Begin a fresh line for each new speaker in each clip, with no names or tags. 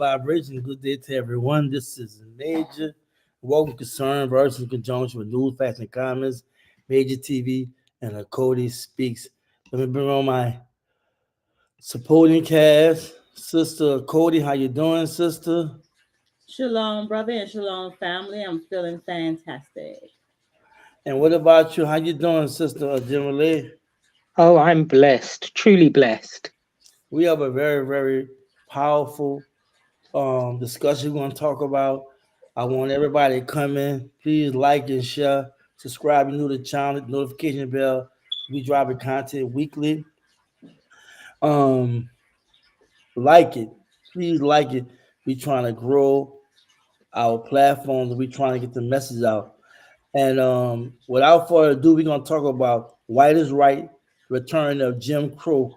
vibration. Good day to everyone. This is Major. Welcome, concern versus in conjunction with news, facts, and comments. Major TV and a Cody Speaks. Let me bring on my supporting cast. Sister Cody, how you doing, sister?
Shalom, brother, and shalom, family. I'm feeling fantastic.
And what about you? How you doing, sister Jimmy?
Oh, I'm blessed, truly blessed.
We have a very, very powerful discussion we're going to talk about. I want everybody to come in. Please like and share. Subscribe if you're new to the channel, notification bell. We dropping content weekly. Um, like it. Please like it. We trying to grow our platforms. We trying to get the message out. And without further ado, we're gonna talk about white is right, return of Jim Crow,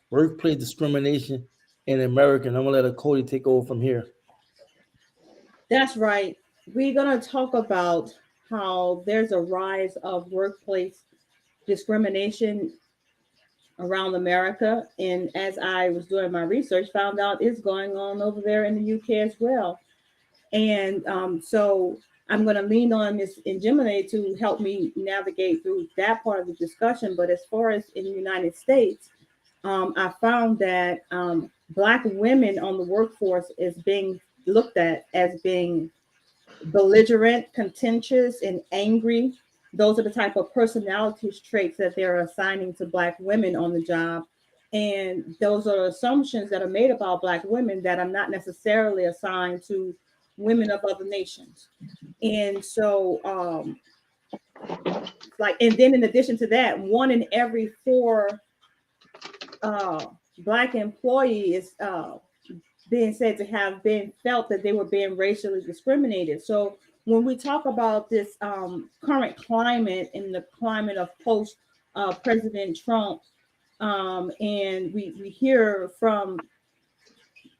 workplace discrimination in America. And I'm gonna let Cody take over from here.
That's right. We're going to talk about how there's a rise of workplace discrimination around America. And as I was doing my research, found out it's going on over there in the UK as well. And so I'm going to lean on Ms. Ingemine to help me navigate through that part of the discussion. But as far as in the United States, I found that Black women on the workforce is being looked at as being belligerent, contentious, and angry. Those are the type of personality traits that they're assigning to Black women on the job. And those are assumptions that are made about Black women that are not necessarily assigned to women of other nations. And so, and then in addition to that, 1 in every 4 Black employees being said to have been felt that they were being racially discriminated. So when we talk about this current climate in the climate of post President Trump, and we hear from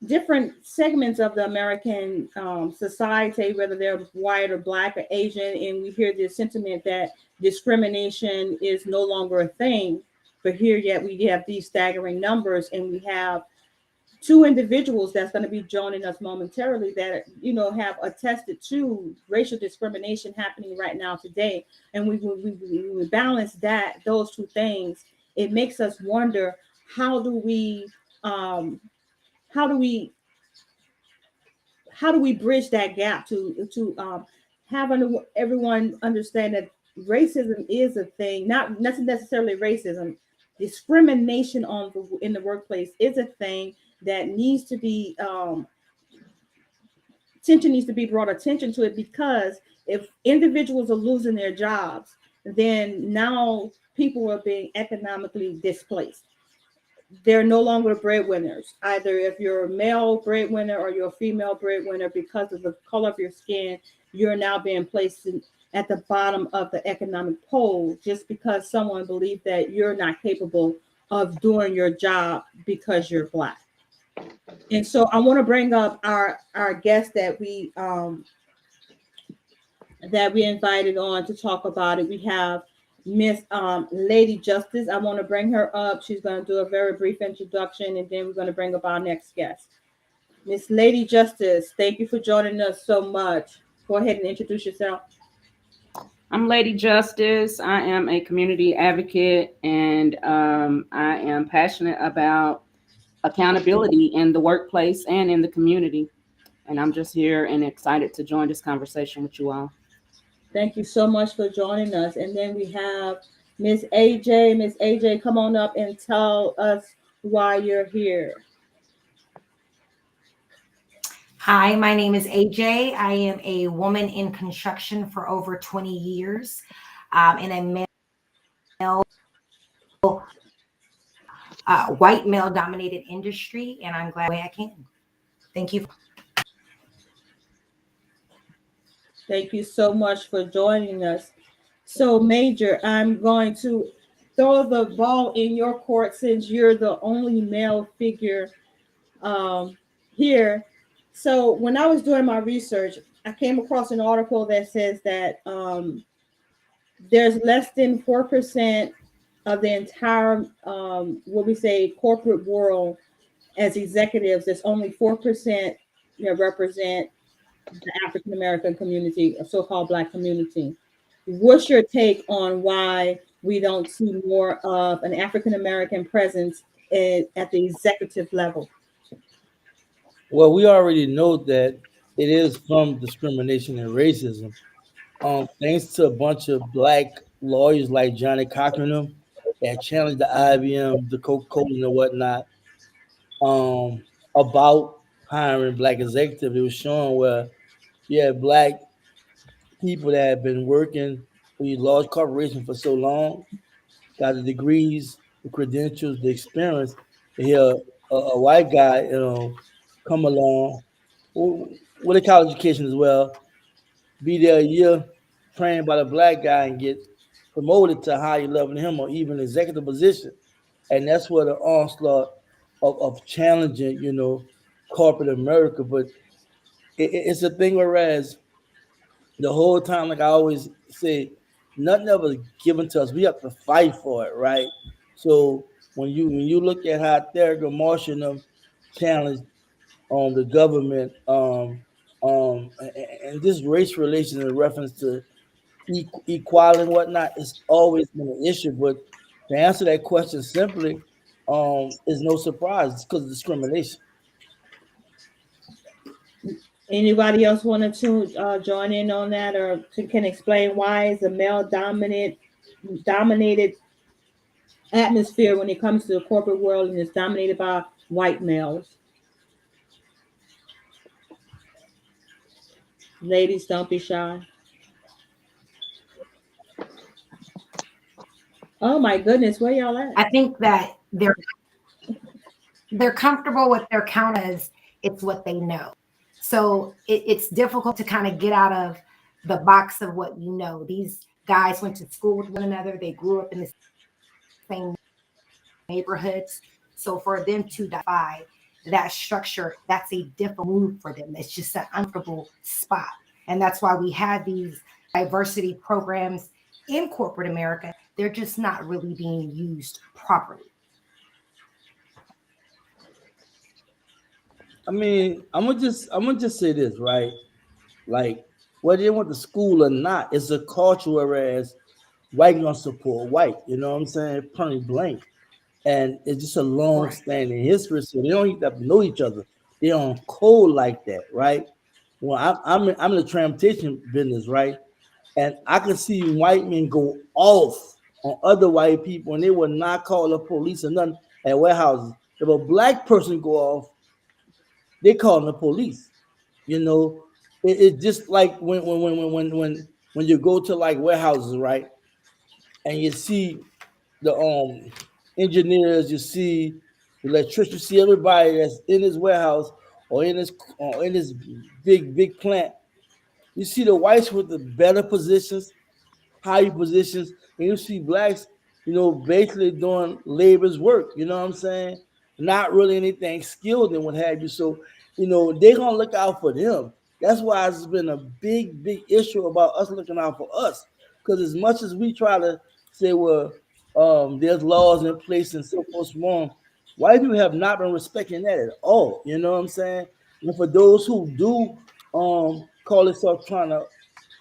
different segments of the American society, whether they're white or Black or Asian, and we hear this sentiment that discrimination is no longer a thing. But here yet we have these staggering numbers, and we have 2 individuals that's going to be joining us momentarily that have attested to racial discrimination happening right now today. And we balance those 2 things. It makes us wonder, how do we bridge that gap to have everyone understand that racism is a thing, not necessarily racism. Discrimination in the workplace is a thing that needs to be attention needs to be brought attention to it, because if individuals are losing their jobs, then now people are being economically displaced. They're no longer breadwinners, either if you're a male breadwinner or you're a female breadwinner. Because of the color of your skin, you're now being placed at the bottom of the economic pole, just because someone believes that you're not capable of doing your job because you're Black. And so I want to bring up our guest that we invited on to talk about it. We have Miss Lady Justice. I want to bring her up. She's going to do a very brief introduction, and then we're going to bring up our next guest. Miss Lady Justice, thank you for joining us so much. Go ahead and introduce yourself.
I'm Lady Justice. I am a community advocate, and I am passionate about accountability in the workplace and in the community. And I'm just here and excited to join this conversation with you all.
Thank you so much for joining us. And then we have Miss AJ. Miss AJ, come on up and tell us why you're here.
Hi, my name is AJ. I am a woman in construction for over 20 years in a white male-dominated industry, and I'm glad I can. Thank you.
Thank you so much for joining us. So, Major, I'm going to throw the ball in your court since you're the only male figure here. So, when I was doing my research, I came across an article that says that there's less than 4% of the entire, corporate world as executives. There's only 4% represent the African American community, a so-called Black community. What's your take on why we don't see more of an African American presence at the executive level?
Well, we already know that it is from discrimination and racism. Thanks to a bunch of black lawyers like Johnny Cochran and them that challenged the IBM, the Coca-Cola and whatnot, um, about hiring black executives. It was showing where you had black people that had been working for these large corporations for so long, got the degrees, the credentials, the experience. And here, a white guy, come along with a college education as well, be there a year, trained by the black guy, and get promoted to a higher level than him or even executive position. And that's where the onslaught of challenging, corporate America. But it's a thing whereas the whole time, like I always say, nothing ever given to us. We have to fight for it, right? So when you look at how Thurgood Marshall and them challenged the government and this race relations in reference to equality and whatnot, it's always been an issue. But to answer that question simply, is no surprise. It's because of discrimination.
Anybody else wanted to join in on that, or can explain why is a male dominated atmosphere when it comes to the corporate world and it's dominated by white males? Ladies, don't be shy. Oh my goodness, where y'all at?
I think that they're comfortable with their count as it's what they know. So it's difficult to kind of get out of the box of what you know. These guys went to school with one another. They grew up in the same neighborhoods. So for them to defy that structure, that's a different move for them. It's just an uncomfortable spot. And that's why we have these diversity programs in corporate America. They're just not really being used properly.
I mean, I'm gonna just say this, right? Like whether they went to school or not, it's a culture whereas white gonna support white. You know what I'm saying? Point blank. And it's just a long
Right.
standing history, so they don't even have to know each other. They on code like that, right? Well, I'm in the transportation business, right? And I can see white men go off on other white people, and they will not call the police or nothing at warehouses. If a black person go off, they calling the police. You know, it's just like when you go to like warehouses, right? And you see the engineers, you see the electricians, you see everybody that's in this warehouse or in this big plant. You see the whites with the better positions, higher positions, and you see blacks, basically doing labor's work. You know what I'm saying? Not really anything skilled and what have you. So, they're gonna look out for them. That's why it's been a big issue about us looking out for us. Because as much as we try to say, well, there's laws in place and so forth, so on, white people have not been respecting that at all. You know what I'm saying? And for those who do call themselves trying to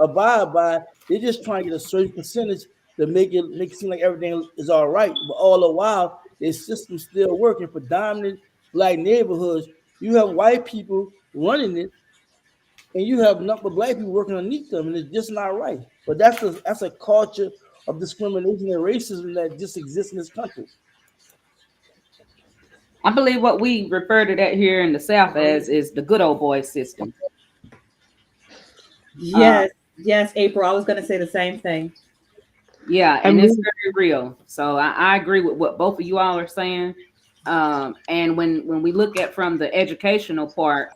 abide by, they're just trying to get a certain percentage to make it seem like everything is all right. But all the while, their system's still working. For dominant black neighborhoods, you have white people running it, and you have nothing but black people working underneath them, and it's just not right. But that's a culture of discrimination and racism that just exists in this country.
I believe what we refer to that here in the South as is the good old boy system. Uh,
Yes, yes, April. I was going to say the same thing.
yeah, and
And
it's
we,
very real. So I agree with what both of you all are saying. And when we look at from the educational part,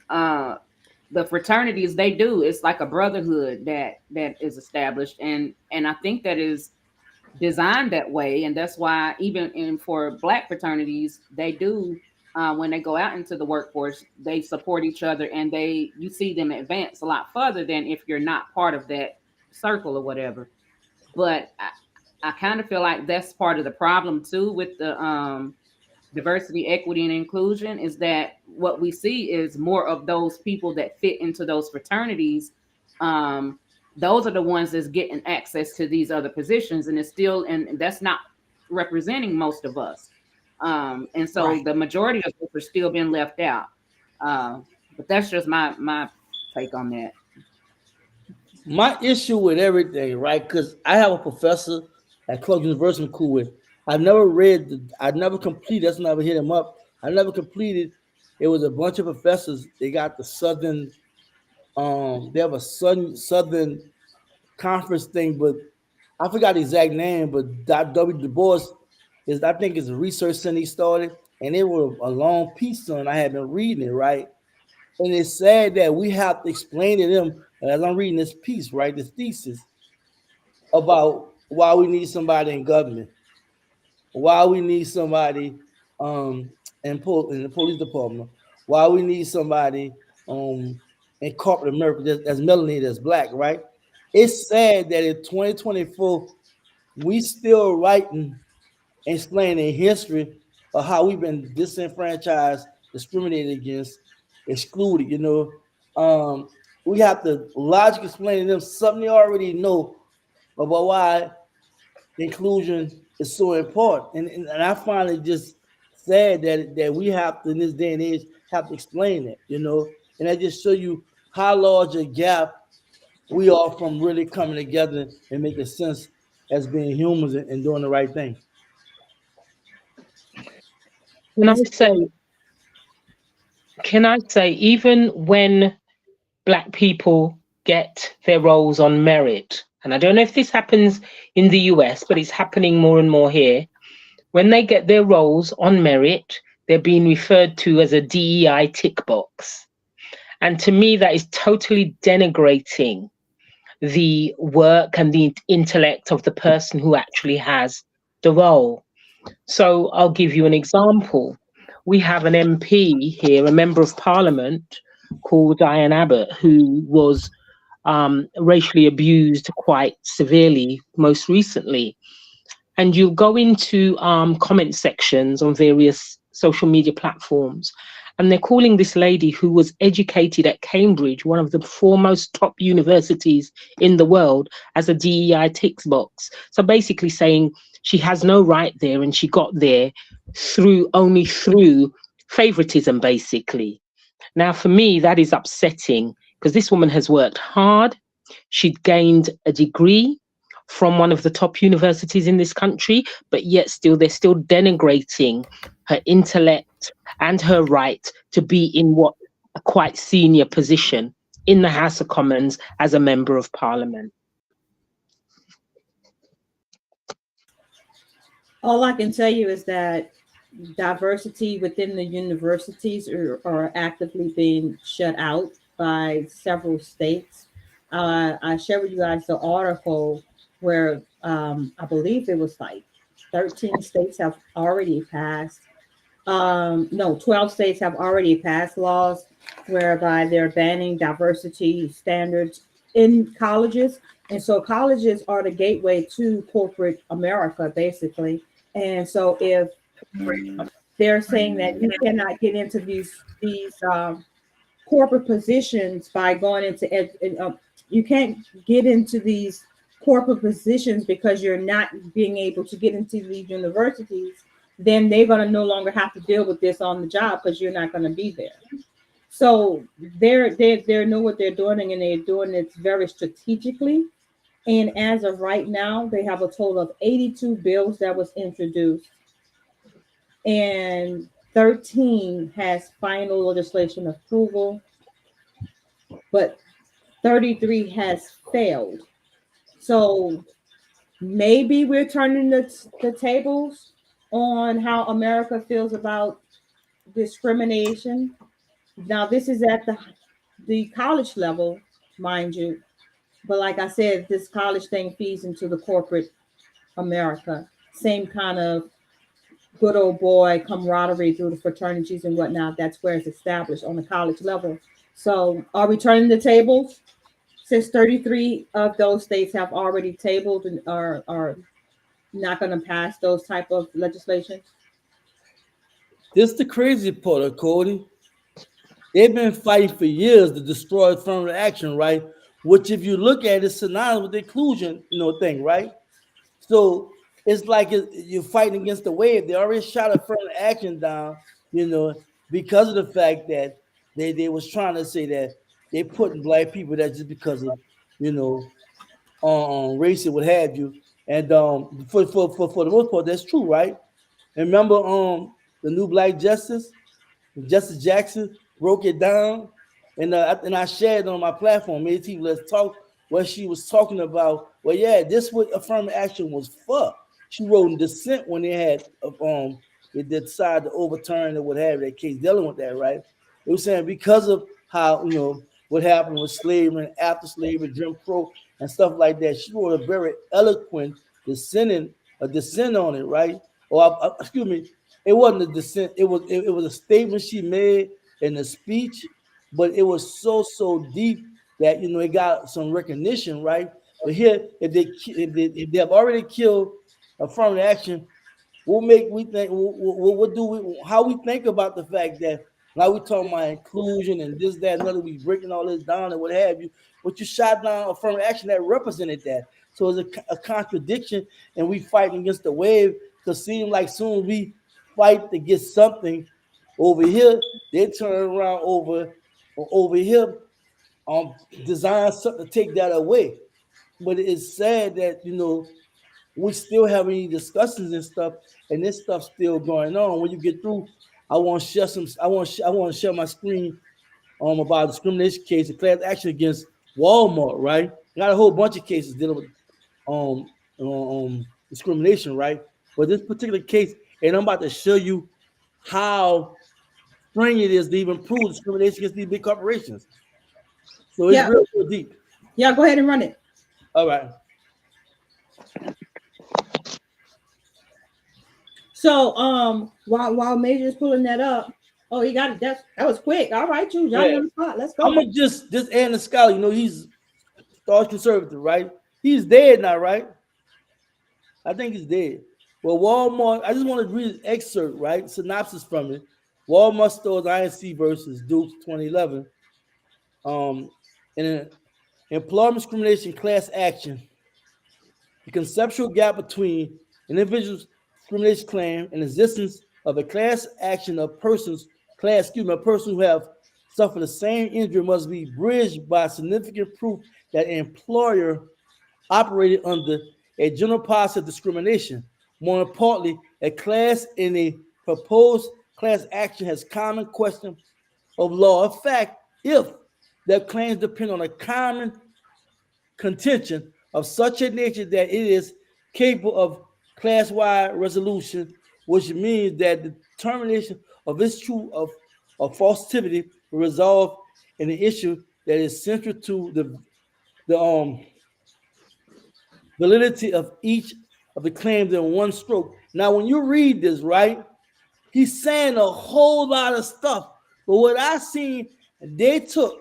uh, the fraternities they do, it's like a brotherhood that is established, and I think that is designed that way, and that's why even in for black fraternities they do, when they go out into the workforce they support each other, and you see them advance a lot further than if you're not part of that circle or whatever. But I kind of feel like that's part of the problem too with diversity, equity, and inclusion is that what we see is more of those people that fit into those fraternities. Those are the ones that's getting access to these other positions, and it's still, and that's not representing most of us. And so
Right.
the majority of us are still being left out. But that's just my take on that.
My issue with everything, right? Because I have a professor at Clark University I'm cool with. I never completed, that's never hit him up. I never completed. It was a bunch of professors. They got the Southern, they have a Southern conference thing, but I forgot the exact name, but W. Du Bois is, I think, is a research center he started, and it was a long piece on. I had been reading it, right? And it's sad that we have to explain to them, as I'm reading this piece, right, this thesis about why we need somebody in government, why we need somebody in the police department, why we need somebody in corporate America that's melanated, that's black, right? It's sad that in 2024 we still writing and explaining history of how we've been disenfranchised, discriminated against, excluded. We have to logically explain to them something they already know about why inclusion is so important. And I find it just sad that we have to, in this day and age, have to explain it. And I just show you how large a gap we are from really coming together and making sense as being humans and doing the right thing.
Can I say, even when Black people get their roles on merit, and I don't know if this happens in the US, but it's happening more and more here. When they get their roles on merit, they're being referred to as a DEI tick box. And to me, that is totally denigrating the work and the intellect of the person who actually has the role. So I'll give you an example. We have an MP here, a member of parliament called Diane Abbott, who was racially abused quite severely most recently. And you'll go into comment sections on various social media platforms, and they're calling this lady, who was educated at Cambridge, one of the foremost top universities in the world, as a DEI tick box. So basically saying she has no right there, and she got there only through favoritism, basically. Now, for me, that is upsetting, because this woman has worked hard. She'd gained a degree from one of the top universities in this country, but yet they're still denigrating her intellect and her right to be in what a quite senior position in the House of Commons as a member of Parliament.
All I can tell you is that diversity within the universities are actively being shut out by several states. I shared with you guys the article where I believe it was like 13 states have already passed. No, 12 states have already passed laws whereby they're banning diversity standards in colleges. And so colleges are the gateway to corporate America, basically. And so if they're saying that you cannot get into these corporate positions by going into you can't get into these corporate positions because you're not being able to get into these universities, then they're going to no longer have to deal with this on the job because you're not going to be there. So they know what they're doing, and they're doing it very strategically. And as of right now, they have a total of 82 bills that was introduced, and 13 has final legislation approval, but 33 has failed. So maybe we're turning the tables on how America feels about discrimination. Now, this is at the college level, mind you. But like I said, this college thing feeds into the corporate America. Same kind of good old boy camaraderie through the fraternities and whatnot. That's where it's established on the college level. So are we turning the tables? Since 33 of those states have already tabled and are not going to pass those type of legislation?
This the crazy part of Cody. They've been fighting for years to destroy affirmative action, right? Which, if you look at it, synonymous with the inclusion, thing, right? So it's like you're fighting against the wave. They already shot affirmative action down, because of the fact that they was trying to say that they putting black people that just because of you know race and what have you. And for the most part, that's true, right? And remember the new Black Justice, Justice Jackson broke it down, and I shared it on my platform. Made TV Let's Talk, where she was talking about, well, yeah, this what affirmative action was for. She wrote in dissent when they decided to overturn or what have you, that case dealing with that, right? It was saying because of how what happened with slavery and after slavery, Jim Crow and stuff like that. She wrote a very eloquent dissent on it, right? Or excuse me, it wasn't a dissent. It was a statement she made in a speech, but it was so deep that it got some recognition, right? But here, if they have already killed affirmative action, what make we think? What do we? How we think about the fact that now we talking about inclusion and this, that, and other? We breaking all this down and what have you. But you shot down affirmative action that represented that. So it's a contradiction, and we fighting against the wave. Because it seems like soon as we fight to get something over here, they turn around over here, design something to take that away. But it's sad that we still having these discussions and stuff, and this stuff still going on. When you get through, I want to share some. I want to share my screen about a discrimination case, a class action against Walmart. Right, got a whole bunch of cases dealing with discrimination. Right, but this particular case, and I'm about to show you how strange it is to even prove discrimination against these big corporations. So it's real deep.
Yeah, go ahead and run it.
All right.
So while Major's pulling that up, oh, he got it. That was quick. All right, you Johnny on the spot. Let's go.
I'm gonna just Andy Scholar, he's staunch conservative, right? He's dead now, right? I think he's dead. Well, Walmart, I just want to read an excerpt, right? Synopsis from it. Walmart stores INC versus Dukes 2011. In an employment discrimination class action, the conceptual gap between an individual's discrimination claim and existence of a class action of persons, a person who have suffered the same injury must be bridged by significant proof that an employer operated under a general policy of discrimination. More importantly, a class in a proposed class action has common question of law of fact if their claims depend on a common contention of such a nature that it is capable of class-wide resolution, which means that the determination of its true of falsity will resolve in the issue that is central to the validity of each of the claims in one stroke. Now, when you read this, right, he's saying a whole lot of stuff. But what I seen, they took.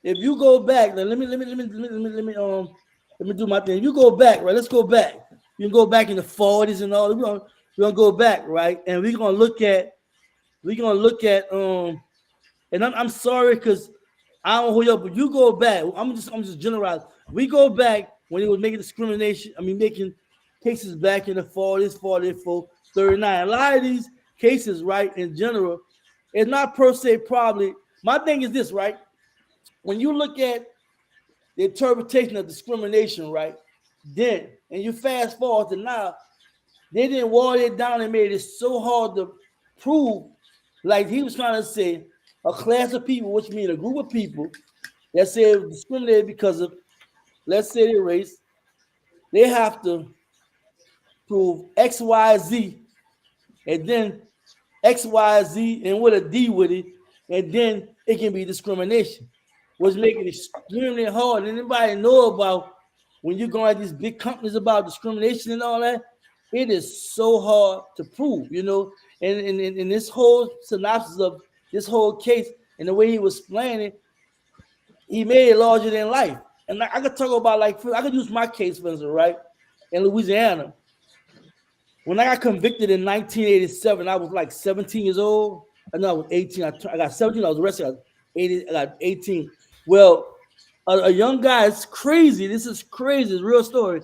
If you go back, now let me do my thing. If you go back, right? Let's go back. You can go back in the 40s and all. We're gonna go back, right? And we're gonna look at, and I'm sorry because I don't hold you up, but you go back. I'm just generalizing. We go back when he was making discrimination. Making cases back in the 40s, 44, 39. A lot of these cases, right, in general, it's not per se probably. My thing is this, right? When you look at the interpretation of discrimination, right, then, and you fast forward to now, they didn't water it down and made it so hard to prove, like he was trying to say, a class of people, which means a group of people that say discriminated because of, let's say, their race, they have to prove X, Y, Z, and then X, Y, Z, and with a D with it, and then it can be discrimination, which make it extremely hard. And anybody know about when you're going at these big companies about discrimination and all that, it is so hard to prove, And this whole synopsis of this whole case and the way he was explaining it, he made it larger than life. And I could talk about, I could use my case, for instance, right? In Louisiana, when I got convicted in 1987, I was like 17 years old. I know I was 18. I got 17. I was arrested. I got 18. Well, a young guy. It's crazy. This is crazy. It's a real story.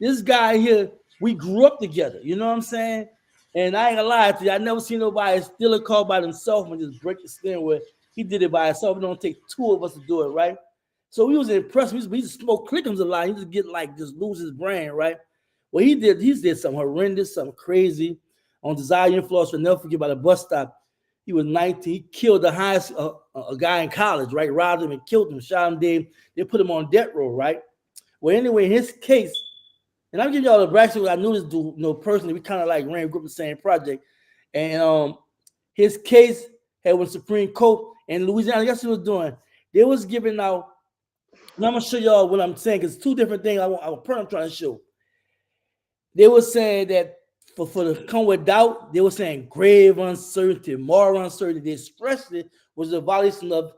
This guy here, we grew up together. You know what I'm saying? And I ain't gonna lie to you. I never seen nobody steal a car by themselves and just break the steering wheel. He did it by himself. It don't take two of us to do it, right? So we was impressed. We used to smoke clickums a lot. He just get like just lose his brain, right? Well, he did something horrendous, something crazy on Desire Influence. I'll never forget, by the bus stop. He was 19. He killed the highest a guy in college, right? Robbed him and killed him, shot him dead. They put him on death row, right? Well, anyway, in his case, and I'm giving y'all the backstory. I knew this dude, personally. We kind of like ran a group in the same project. And his case had went Supreme Court in Louisiana. Guess what he was doing? They was giving out, and I'm gonna show y'all what I'm saying, because two different things I'm trying to show. They were saying that for the come with doubt, they were saying grave uncertainty, moral uncertainty. They stressed it was a violation of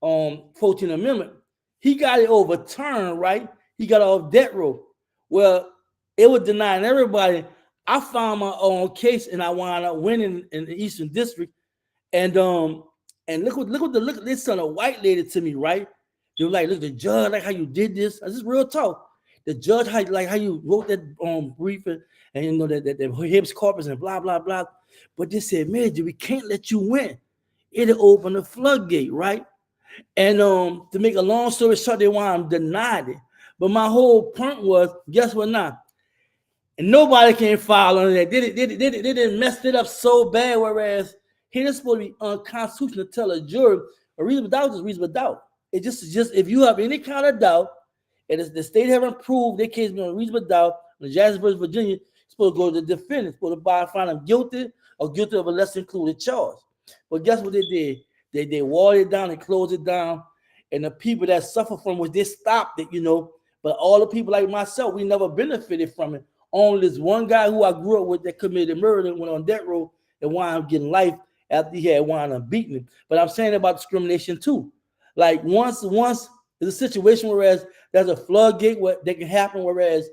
14th Amendment. He got it overturned, right? He got off death row. Well, it was denying everybody. I found my own case and I wound up winning in the Eastern District. And look, they sent a white lady to me, right? They were like, look, the judge, like how you did this. This is real talk. The judge, how you wrote that briefing, and you know that habeas corpus and blah blah blah. But they said, Major, we can't let you win. It'll open the floodgate, right? And to make a long story short, they want to deny it. But my whole point was, guess what now? And nobody can file on that. They didn't mess it up so bad, whereas here it's supposed to be unconstitutional to tell a jury a reasonable doubt is reasonable doubt. It's just if you have any kind of doubt, and the state haven't proved their case beyond reasonable doubt, in Jackson versus Virginia, it's supposed to go to the defendant, supposed to find them guilty or guilty of a lesser included charge. But guess what they did? They watered it down and closed it down. And the people that suffer from it, they stopped it, But all the people like myself, we never benefited from it. Only this one guy who I grew up with that committed murder and went on death row and wound up getting life after he had wound up beating him. But I'm saying about discrimination too. Like once there's a situation whereas there's a floodgate where that can happen, whereas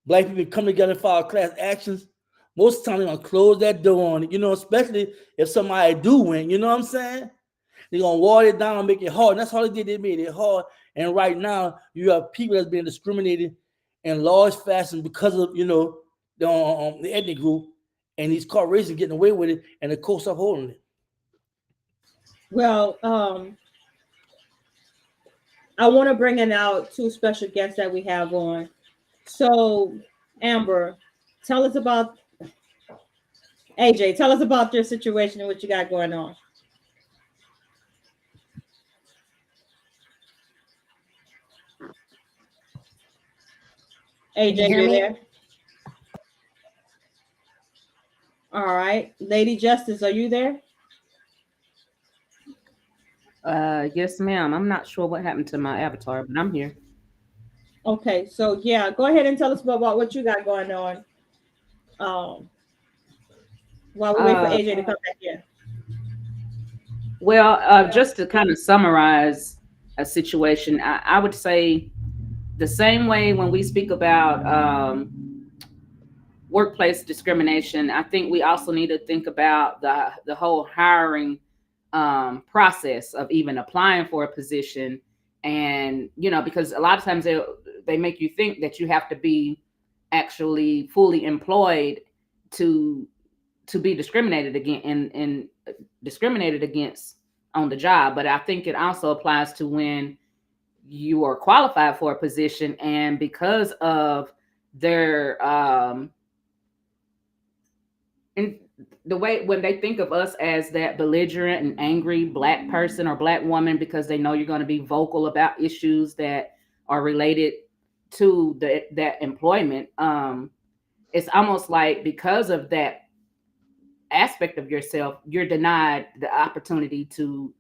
black people come together and file class actions. Most of the time they're gonna close that door on it, especially if somebody do win, you know what I'm saying? They're gonna water it down and make it hard. And that's all they did, they made it hard. And right now you have people that's being discriminated in large fashion because of the ethnic group, and these corporations getting away with it, and the courts are holding it.
Well, I want to bring in out two special guests that we have on. So, Amber, tell us about AJ. Tell us about your situation and what you got going on. AJ, you there? All right. Lady Justice, are you there?
Yes, ma'am. I'm not sure what happened to my avatar, but I'm here.
Okay, so yeah, go ahead and tell us about what you got going on. While we wait for AJ to come back in.
Well, just to kind of summarize a situation, I would say the same way when we speak about workplace discrimination, I think we also need to think about the whole hiring process of even applying for a position. And, because a lot of times they make you think that you have to be actually fully employed to be discriminated against and discriminated against on the job. But I think it also applies to when you are qualified for a position, and because of their in the way when they think of us as that belligerent and angry Black person or Black woman, because they know you're going to be vocal about issues that are related to that employment, it's almost like because of that aspect of yourself, you're denied the opportunity to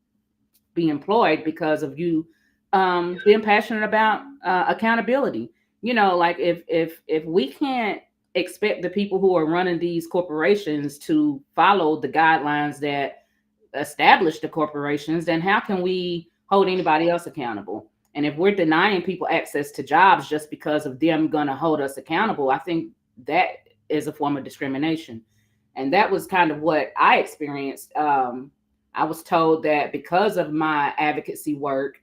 be employed because of you being passionate about accountability. Like if we can't expect the people who are running these corporations to follow the guidelines that establish the corporations, then how can we hold anybody else accountable? And if we're denying people access to jobs just because of them going to hold us accountable, I think that is a form of discrimination. And that was kind of what I experienced. I was told that because of my advocacy work,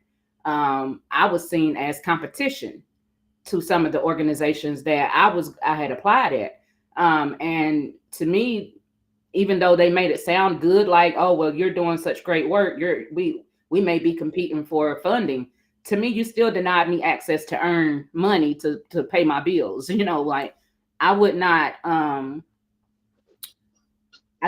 I was seen as competition to some of the organizations that I had applied at. And to me, even though they made it sound good, like, oh, well, you're doing such great work, we may be competing for funding. To me, you still denied me access to earn money to pay my bills. Like, I would not, I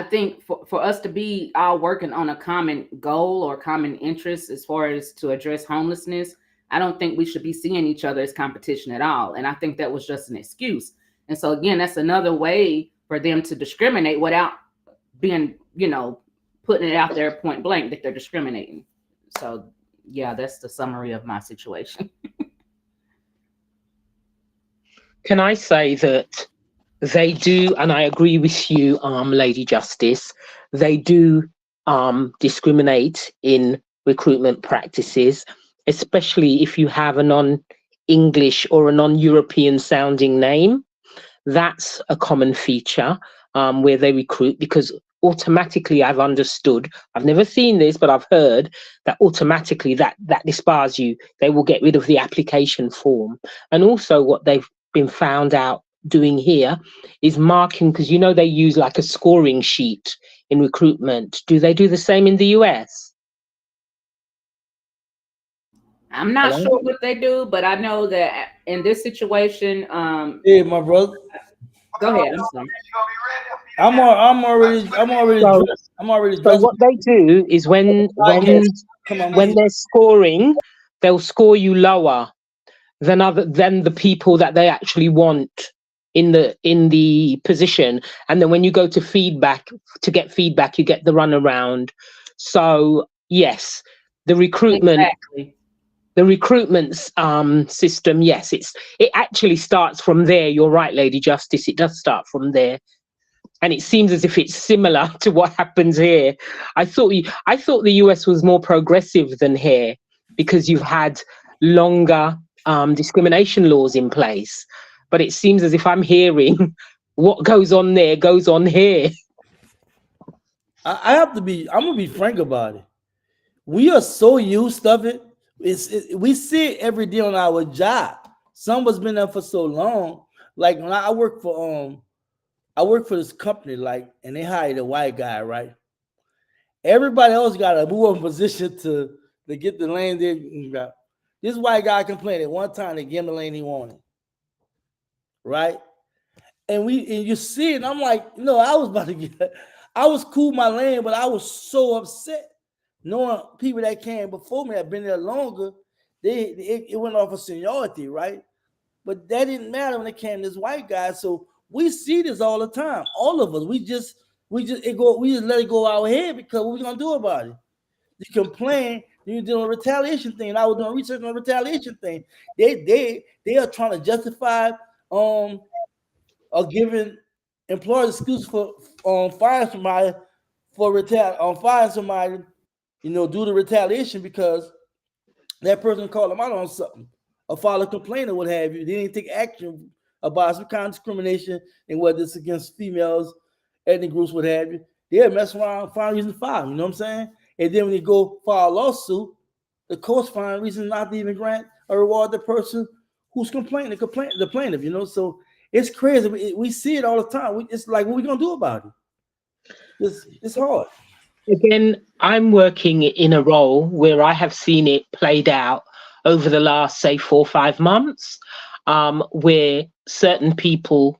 think for us to be all working on a common goal or common interest as far as to address homelessness, I don't think we should be seeing each other as competition at all. And I think that was just an excuse. And so again, that's another way for them to discriminate without being, putting it out there point blank that they're discriminating. So yeah, that's the summary of my situation.
Can I say that they do, and I agree with you, Lady Justice, they do discriminate in recruitment practices, especially if you have a non-English or a non-European sounding name. That's a common feature where they recruit, because automatically I've understood, I've never seen this, but I've heard that automatically that dispars you. They will get rid of the application form. And also what they've been found out doing here is marking, because they use like a scoring sheet in recruitment. Do they do the same in the US?
I'm not sure what they do, but I know that in this situation,
Hey, my brother.
Go ahead. I'm sorry.
I'm already
So what they do is when they're scoring, they'll score you lower than the people that they actually want in the position. And then when you go to get feedback, you get the runaround. So yes, the recruitment.
Exactly.
The recruitment system, yes, it actually starts from there. You're right, Lady Justice. It does start from there, and it seems as if it's similar to what happens here. I thought the US was more progressive than here because you've had longer discrimination laws in place. But it seems as if I'm hearing what goes on there goes on here.
I'm gonna be frank about it. We are so used to it. We see it every day on our job. Some of us been there for so long. Like when I work for this company, and they hired a white guy, right? Everybody else got to move up in position to get the lane they got. This white guy complained at one time they gave him the lane he wanted, right? And you see it, and I'm like, I was cool my lane, but I was so upset. Knowing people that came before me have been there longer, it went off of seniority, right? But that didn't matter when it came to this white guy. So we see this all the time. All of us, we just let it go our head, because what we gonna do about it? You complain, you're doing a retaliation thing. I was doing research on a retaliation thing. They are trying to justify or giving employers excuse for firing somebody firing somebody. Due to retaliation, because that person called them out on something, or filed a complaint or what have you. They didn't take action about some kind of discrimination, and whether it's against females, ethnic groups, what have you. They'll mess around and find a reason to file. You know what I'm saying? And then when they go file a lawsuit, the courts find a reason not to even grant or reward the person who's complaining, the plaintiff. So it's crazy. We see it all the time. It's like, what are we gonna do about it? It's hard.
Again, I'm working in a role where I have seen it played out over the last, say, 4 or 5 months, where certain people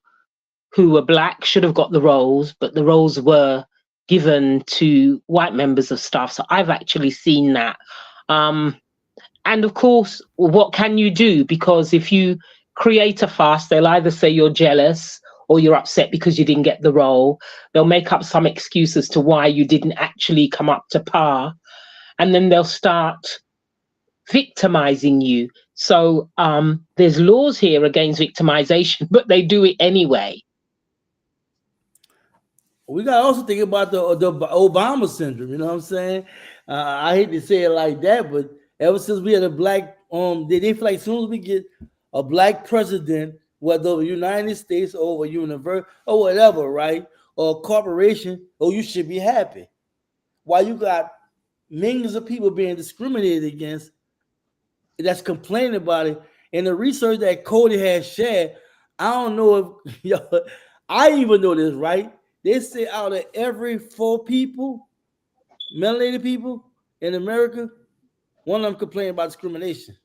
who were Black should have got the roles, but the roles were given to white members of staff. So I've actually seen that. And of course, what can you do? Because if you create a fuss, they'll either say you're jealous or you're upset because you didn't get the role. They'll make up some excuse as to why you didn't actually come up to par. And then they'll start victimizing you. So there's laws here against victimization, but they do it anyway.
We got to also think about the Obama syndrome. You know what I'm saying? I hate to say it like that, but ever since we had a Black, they feel like as soon as we get a Black president, whether the United States or a universe or whatever, right? Or a corporation, oh, you should be happy. While you got millions of people being discriminated against, that's complaining about it. And the research that Cody has shared, I don't know if I even know this, right? They say out of every 4 people, melanated people in America, one of them complaining about discrimination.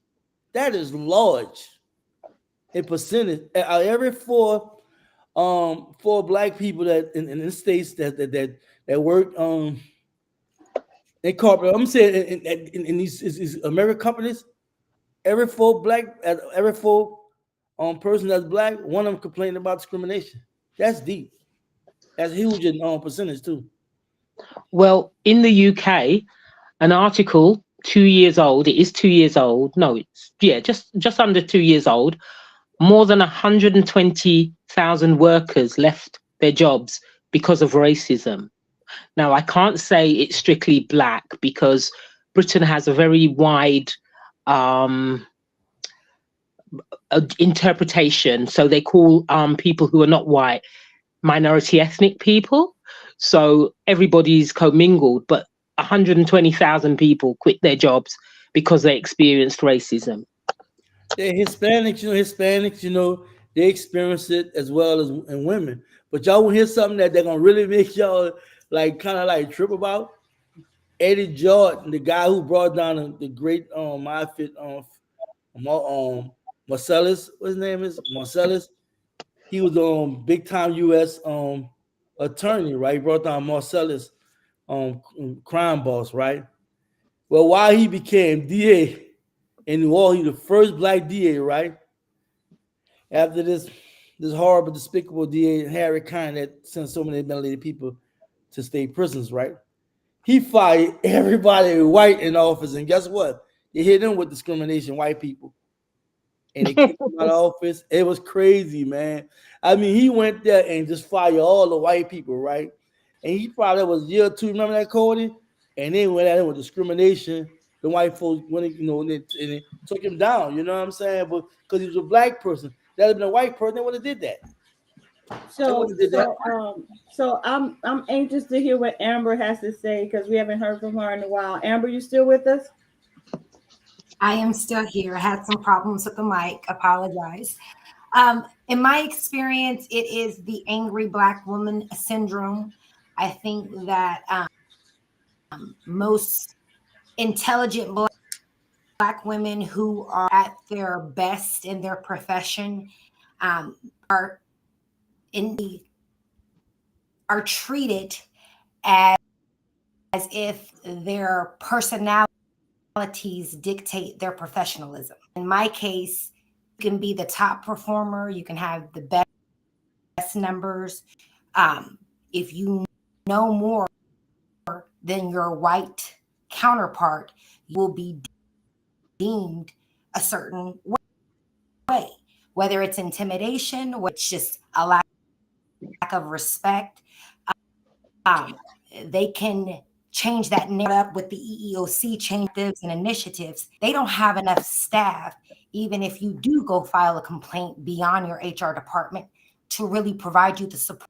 That is large in percentage. Out of every four black people that in the states that work in corporate, I'm saying in these American companies, every four person that's black, one of them complaining about discrimination. That's deep. That's huge in percentage too.
Well, in the UK, an article 2 years old. It is 2 years old. No, it's just under 2 years old. More than 120,000 workers left their jobs because of racism. Now, I can't say it's strictly black because Britain has a very wide interpretation. So they call people who are not white minority ethnic people. So everybody's commingled, but 120,000 people quit their jobs because they experienced racism.
They're Hispanics, they experience it as well as in women. But y'all will hear something that they're gonna really make y'all like kind of like trip about. Eddie Jordan, the guy who brought down the great outfit Marcellus, what his name is? Marcellus. He was big time US attorney, right? He brought down Marcellus crime boss, right? Well, while he became DA in New Orleans, he was the first black DA, right? After this horrible, despicable DA Harry Kine that sent so many melanated people to state prisons, right? He fired everybody white in office, and guess what? They hit him with discrimination, white people, and they kicked him out of office. It was crazy, man. I mean, he went there and just fired all the white people, right? And he probably was year two. Remember that, Cody? And then went at him with discrimination. The white folks went, and they took him down. You know what I'm saying? But because he was a black person, that had been a white person, they would have did that.
So I'm anxious to hear what Amber has to say because we haven't heard from her in a while. Amber, you still with us?
I am still here. I had some problems with the mic. Apologize. In my experience, it is the angry Black woman syndrome. I think that most intelligent Black women who are at their best in their profession are treated as if their personalities dictate their professionalism. In my case, you can be the top performer, you can have the best numbers. If you know more than your white counterpart, you will be deemed a certain way, whether it's intimidation, or it's just a lack of respect. They can change that narrative with the EEOC changes and initiatives. They don't have enough staff, even if you do go file a complaint beyond your HR department, to really provide you the support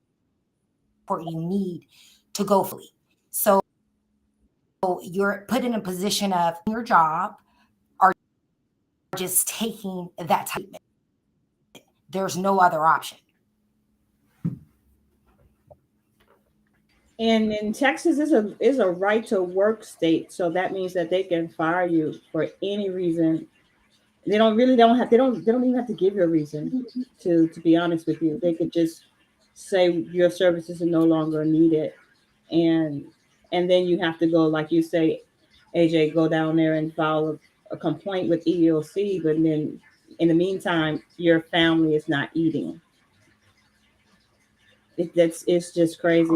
you need to go fully. So you're put in a position of your job or just taking that treatment. There's no other option.
And in Texas is a right to work state, so that means that they can fire you for any reason. They don't even have to give you a reason. To be honest with you, they could just say your services are no longer needed, and then you have to go, like you say, AJ, go down there and file a complaint with EEOC. But then in the meantime, your family is not eating. It's just crazy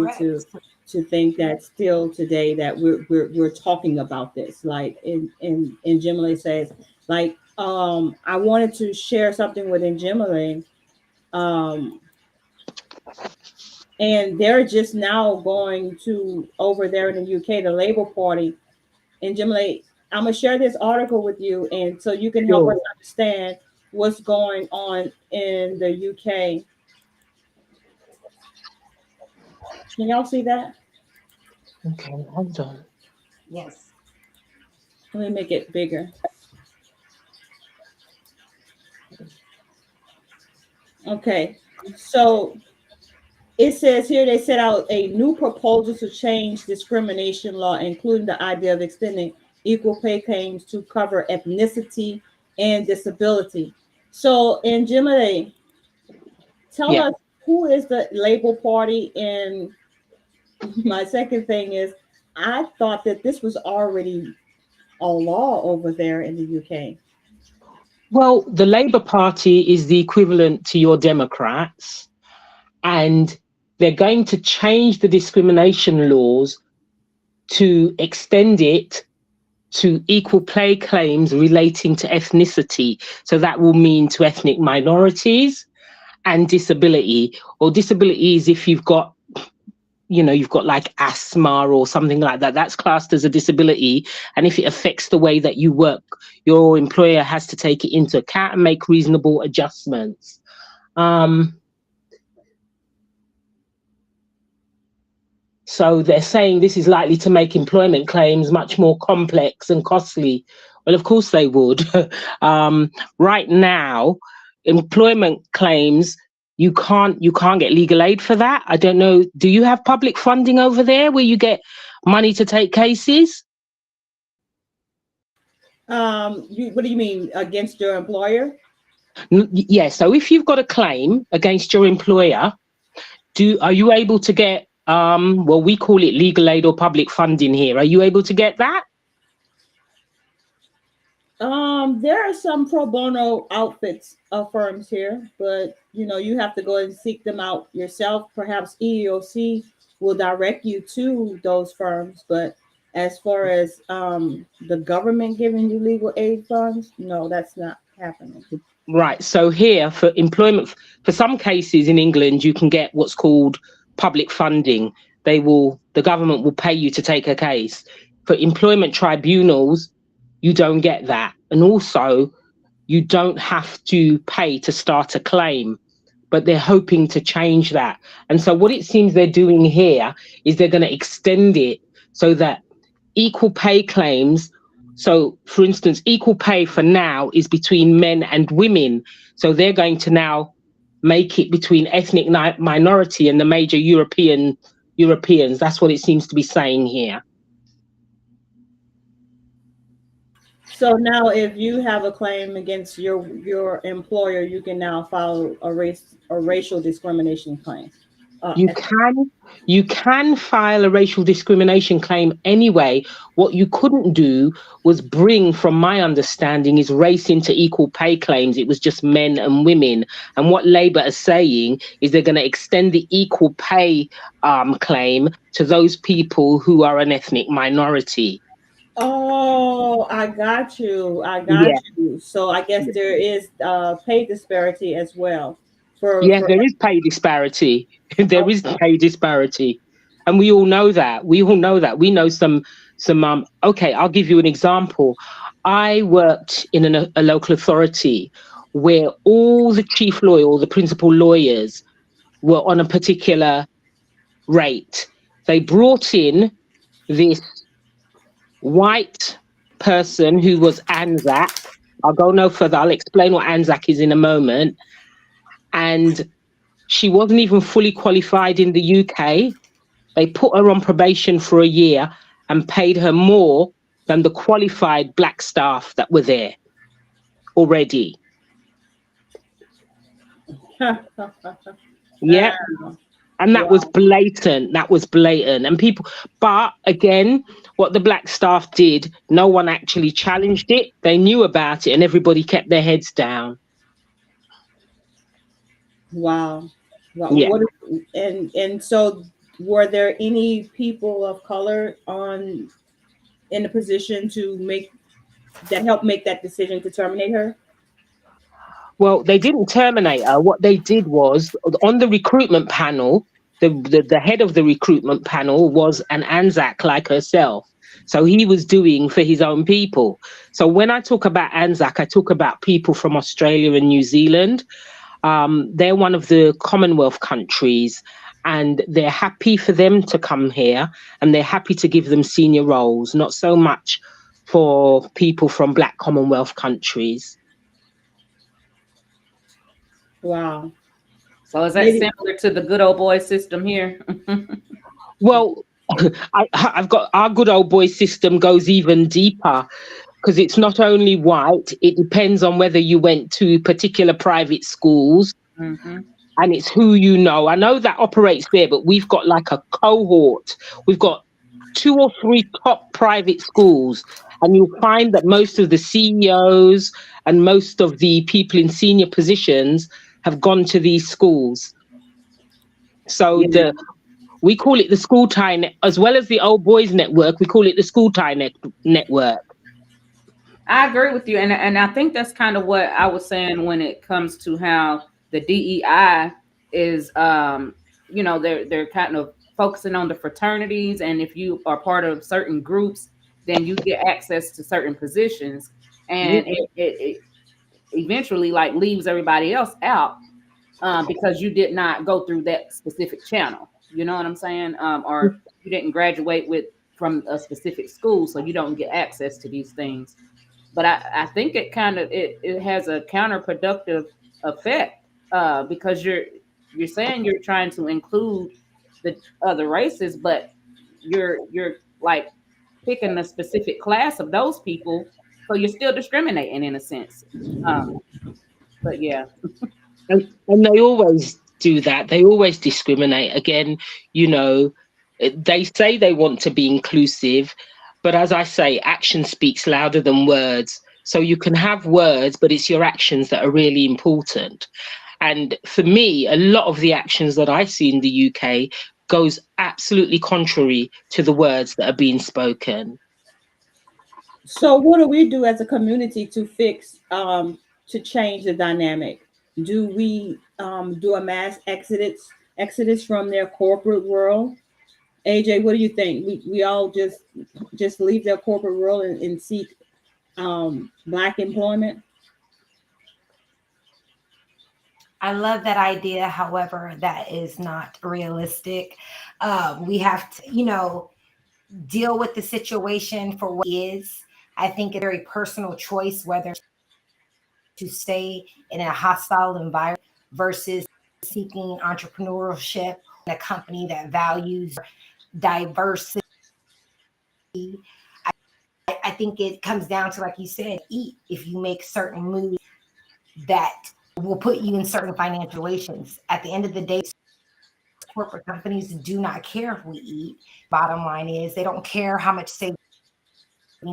to think that still today that we're talking about this. Like in Jimele says, like I wanted to share something with Jimele, and they're just now going to over there in the UK, the Labour Party. And Jimele, I'm gonna share this article with you, and so you can help us understand what's going on in the UK. Can y'all see that?
Okay, hold on.
Yes.
Let me make it bigger. Okay, so it says here they set out a new proposal to change discrimination law, including the idea of extending equal pay claims to cover ethnicity and disability. So, Angela, tell
Yeah.
us, who is the Labour Party? And my second thing is, I thought that this was already a law over there in the UK.
Well, the Labour Party is the equivalent to your Democrats, and they're going to change the discrimination laws to extend it to equal pay claims relating to ethnicity. So that will mean to ethnic minorities and disability, or disability is if you've got, you know, you've got like asthma or something like that, that's classed as a disability. And if it affects the way that you work, your employer has to take it into account and make reasonable adjustments. So they're saying this is likely to make employment claims much more complex and costly. Well, of course they would. Right now, employment claims, you can't get legal aid for that. I don't know. Do you have public funding over there where you get money to take cases?
What do you mean, against your employer?
Yeah. So if you've got a claim against your employer, are you able to get well, we call it legal aid or public funding here. Are you able to get that?
There are some pro bono outfits firms here, but you know, you have to go and seek them out yourself. Perhaps EEOC will direct you to those firms, but as far as the government giving you legal aid funds, no, that's not happening.
Right. So here for employment, for some cases in England, you can get what's called public funding. The government will pay you to take a case. For employment tribunals, you don't get that. And also, you don't have to pay to start a claim, but they're hoping to change that. And so what it seems they're doing here is they're going to extend it so that equal pay claims, so for instance, equal pay for now is between men and women. So they're going to now make it between ethnic minority and the major Europeans. That's what it seems to be saying here.
So now, if you have a claim against your employer, you can now file a racial discrimination claim.
You can file a racial discrimination claim anyway. What you couldn't do was bring, from my understanding, is race into equal pay claims. It was just men and women. And what Labour is saying is they're going to extend the equal pay claim to those people who are an ethnic minority.
Oh, I got you. You. So I guess there is pay disparity as well.
There is pay disparity. There is pay disparity, and we all know that. We know some. Okay, I'll give you an example. I worked in a local authority where all the chief lawyer, or the principal lawyers, were on a particular rate. They brought in this white person who was ANZAC. I'll go no further. I'll explain what ANZAC is in a moment. And she wasn't even fully qualified in the UK. They put her on probation for a year and paid her more than the qualified black staff that were there already. Yeah. And that was blatant. And people, but again, what the black staff did, no one actually challenged it. They knew about it and everybody kept their heads down.
Wow.
Yeah.
And so were there any people of color in a position to help make that decision to terminate her?
Well, they didn't terminate her. What they did was, on the recruitment panel, the head of the recruitment panel was an ANZAC like herself. So he was doing for his own people. So when I talk about Anzac, I talk about people from Australia and New Zealand. They're one of the Commonwealth countries, and they're happy for them to come here, and they're happy to give them senior roles, not so much for people from Black Commonwealth countries.
Wow.
So is that
Maybe.
similar to the good old boy system here?
Well, I've got our good old boy system goes even deeper, because it's not only white, it depends on whether you went to particular private schools,
Mm-hmm.
and it's who you know. I know that operates there, but we've got like a cohort. We've got 2 or 3 top private schools, and you'll find that most of the CEOs and most of the people in senior positions have gone to these schools. So
Yeah.
we call it the school tie, as well as the old boys network, we call it the school tie network.
I agree with you, and I think that's kind of what I was saying when it comes to how the DEI is, they're kind of focusing on the fraternities, and if you are part of certain groups, then you get access to certain positions, and it eventually like leaves everybody else out because you did not go through that specific channel. You know what I'm saying? Or you didn't graduate from a specific school, so you don't get access to these things. But I think it kind of it has a counterproductive effect because you're saying you're trying to include the other races, but you're like picking a specific class of those people, so you're still discriminating in a sense. But yeah.
And they always do that. They always discriminate. Again, they say they want to be inclusive, but as I say, action speaks louder than words. So you can have words, but it's your actions that are really important. And for me, a lot of the actions that I see in the UK goes absolutely contrary to the words that are being spoken.
So what do we do as a community to fix to change the dynamic? Do we do a mass exodus from their corporate world? AJ, what do you think? We all just leave their corporate world and seek Black employment?
I love that idea. However, that is not realistic. We have to, deal with the situation for what it is. I think a very personal choice whether to stay in a hostile environment versus seeking entrepreneurship in a company that values diversity. I think it comes down to, like you said, eat. If you make certain moves that will put you in certain financial situations. At the end of the day, corporate companies do not care if we eat. Bottom line is they don't care how much savings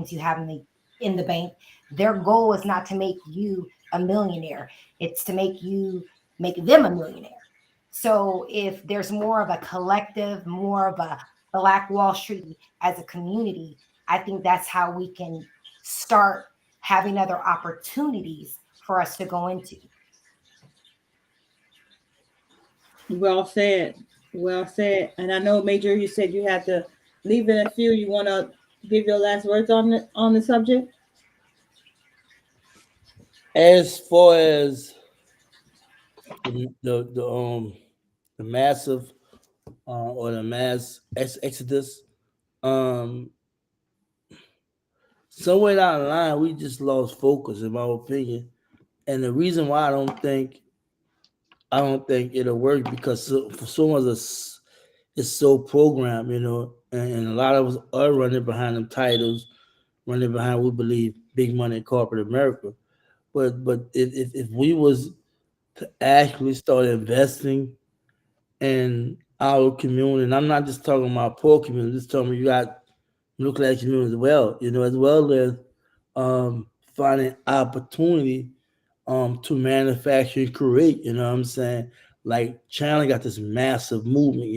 you have in the bank. Their goal is not to make you a millionaire. It's to make them a millionaire. So if there's more of a collective, more of a Black Wall Street as a community, I think that's how we can start having other opportunities for us to go into.
Well said. Well said. And I know, Major, you said you had to leave in a few. You want to give your last words on the subject?
As far as the massive or the mass exodus, somewhere down the line we just lost focus, in my opinion. And the reason why I don't think it'll work because for so much it's so programmed, and a lot of us are running behind them titles, running behind, we believe, big money corporate America. But if we was to actually start investing in our community, and I'm not just talking about poor community, just talking about you got middle class community as well, as well as finding opportunity to manufacture and create, you know what I'm saying? Like China got this massive movement,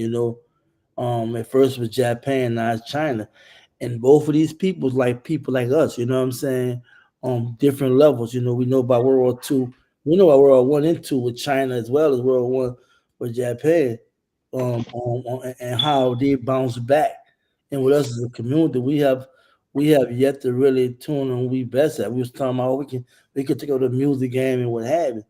at first it was Japan, now it's China. And both of these people like people like us, you know what I'm saying? On different levels. We know about World War II. We know about World War I and II with China as well as World War I with Japan, and how they bounced back. And with us as a community, we have we have yet to really tune on we best at. We was talking about we could take over the music game and what have you.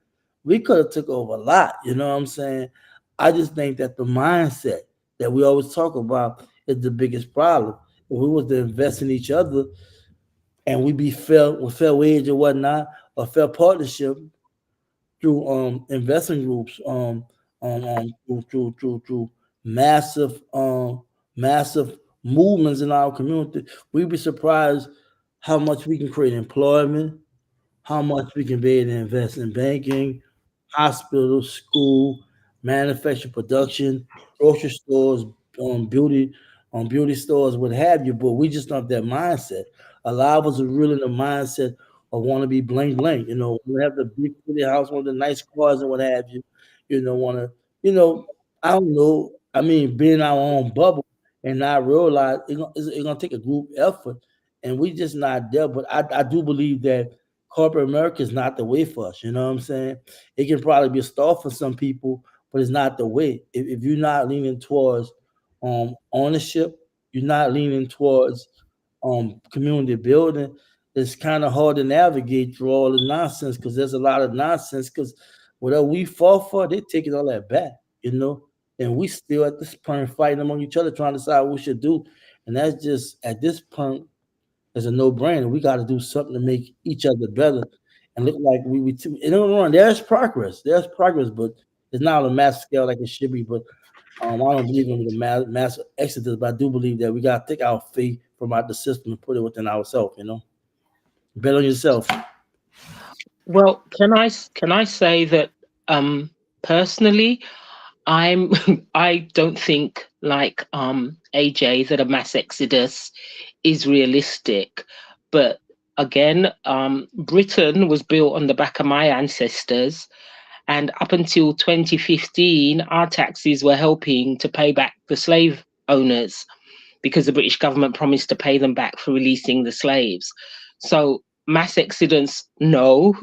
We could have took over a lot, you know what I'm saying? I just think that the mindset that we always talk about is the biggest problem. If we was to invest in each other and we be fair with fair wage or whatnot, or fair partnership, through investment groups, through massive massive movements in our community, we'd be surprised how much we can create employment, how much we can be able to invest in banking, hospitals, school, manufacturing, production, grocery stores, beauty, beauty stores, what have you. But we just don't have that mindset. A lot of us are really in the mindset of want to be bling bling. You know, we have the big pretty house, one of the nice cars and what have you. You know, want to, you know, I don't know. I mean, be in our own bubble and not realize it's gonna take a group effort, and we just not there. But I do believe that corporate America is not the way for us. You know what I'm saying? It can probably be a start for some people, but it's not the way. If you're not leaning towards ownership, you're not leaning towards community building, it's kind of hard to navigate through all the nonsense because there's a lot of nonsense. Because whatever we fought for, they're taking all that back, you know. And we still at this point fighting among each other, trying to decide what we should do. And that's just at this point is a no brainer. We got to do something to make each other better and look like we and don't wrong. There's progress, but it's not on a mass scale like it should be. But I don't believe in the mass exodus, but I do believe that we got to take our faith from out the system and put it within ourselves. You know, bet on yourself.
Well, can I say that personally, I'm I don't think like AJ that a mass exodus is realistic. But again, Britain was built on the back of my ancestors, and up until 2015, our taxes were helping to pay back the slave owners because the British government promised to pay them back for releasing the slaves. So mass exodus, no.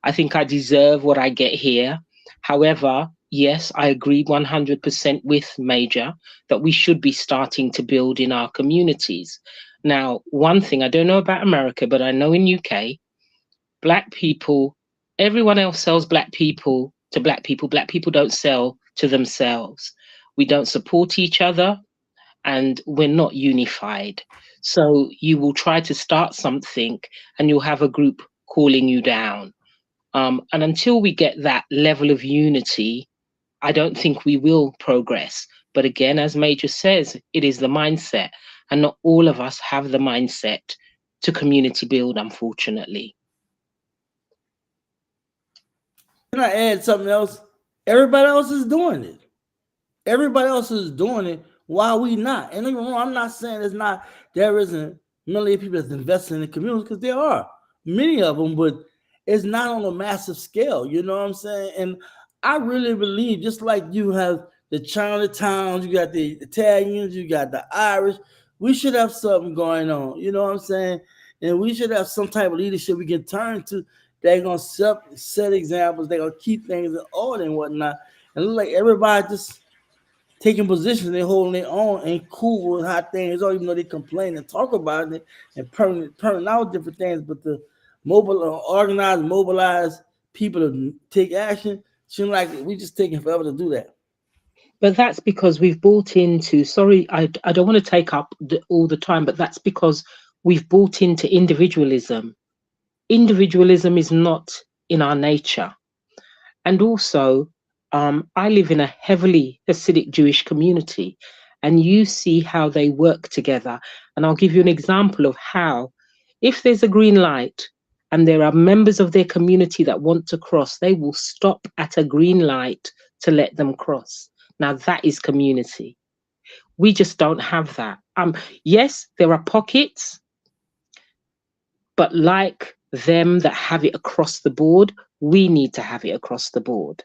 I think I deserve what I get here. However, yes, I agree 100% with Major that we should be starting to build in our communities. Now, one thing I don't know about America, but I know in UK, black people, everyone else sells black people to black people. Black people don't sell to themselves. We don't support each other and we're not unified. So you will try to start something and you'll have a group calling you down. And until we get that level of unity, I don't think we will progress. But again, as Major says, it is the mindset. And not all of us have the mindset to community build, unfortunately.
Can I add something else? Everybody else is doing it. Everybody else is doing it. Why are we not? And I'm not saying there isn't many people that's investing in the community, because there are many of them, but it's not on a massive scale. You know what I'm saying? And I really believe, just like you have the Chinatowns, you got the Italians, you got the Irish, we should have something going on. You know what I'm saying? And we should have some type of leadership we can turn to. They're gonna set examples. They're gonna keep things in order and whatnot. And look like everybody just taking positions, they holding their own, and cool with how things are, even though they complain and talk about it and turning out different things. But the mobilize people to take action, seems like we just taking forever to do that.
But that's because we've bought into, sorry, I don't want to take up all the time, but that's because we've bought into individualism. Individualism is not in our nature. And also, I live in a heavily Hasidic Jewish community, and you see how they work together. And I'll give you an example of how, if there's a green light and there are members of their community that want to cross, they will stop at a green light to let them cross. Now, that is community. We just don't have that. Yes, there are pockets, but like them that have it across the board, we need to have it across the board.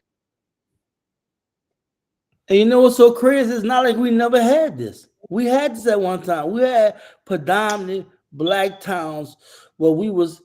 And you know what's so crazy? It's not like we never had this. We had this at one time. We had predominant black towns where we was